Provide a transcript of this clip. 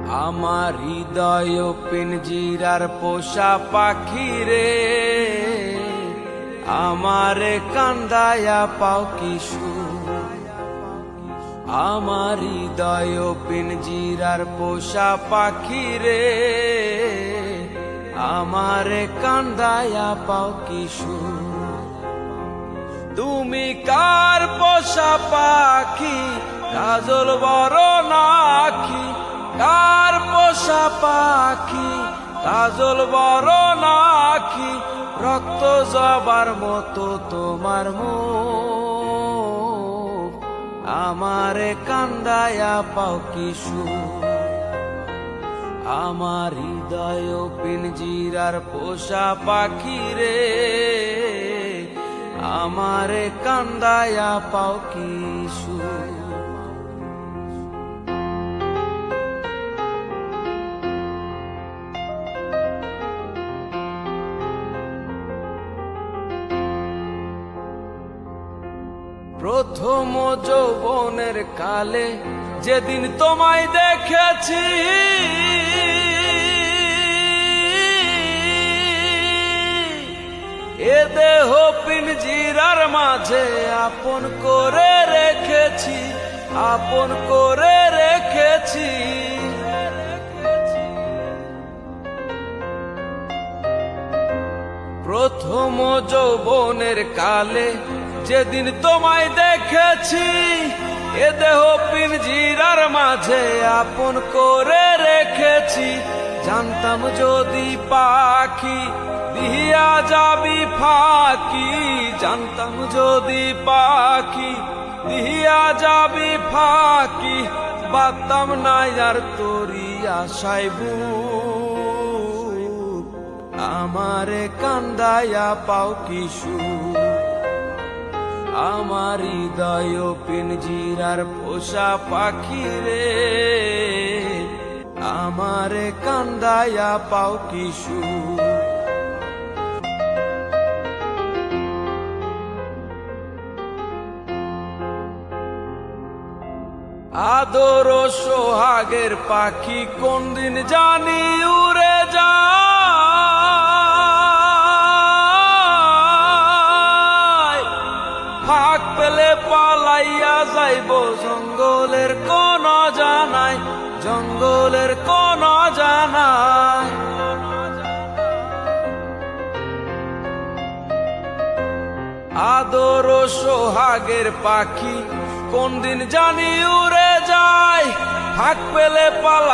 আমার হৃদয় পিঞ্জিরার পোষা পাখি রে, আমারে কান্দায়া পাও কিশোর। আমার হৃদয় পিঞ্জিরার পোষা পাখি রে, আমারে কান্দায়া পাও কিশোর। তুমি কার পোষা পাখি, কাজল বড় নাকি? কার পোষা পাখি, কাজল বড় নাকি? রক্ত জবার মতো তোমার মুখ, আমারে কান্দায়া পাও কিশোর। আমার হৃদয় পিঞ্জিরার পোষা পাখি রে, আমারে কান্দায়া পাও কিশোর। প্রথম যৌবনের কালে যেদিন তোমায় দেখেছি, এ দেহ পিঞ্জিরার মাঝে আপন করে রেখেছি, আপন করে রেখেছি। প্রথম যৌবনের কালে যেদিন তোমায় দেখেছি, এ দেহ পিঞ্জিরার মাঝে আপন করে রেখেছি। জানতাম যদি পাখি দিয়া যাবি ফাঁকি, জানতাম যদি পাখি দিয়া যাবি ফাঁকি, বাতাম নাই আর তোরি আশায় বুক, আমারে কান্দায়া পাও কিশোর। আমার হৃদয় পিঞ্জিরার পোষা পাখি রে, আমারে কান্দায়া পাও কিশোর। আদর সোহাগের পাখি কোন দিন জানি উড়ে যায়, ফাঁক পেলে পালাইয়া যাইব জঙ্গলের কোন জানাই, জঙ্গলের কোন জানাই। আদর সোহাগের পাখি কোন দিন জানি উড়ে যায়, ফাঁক পেলে পালাই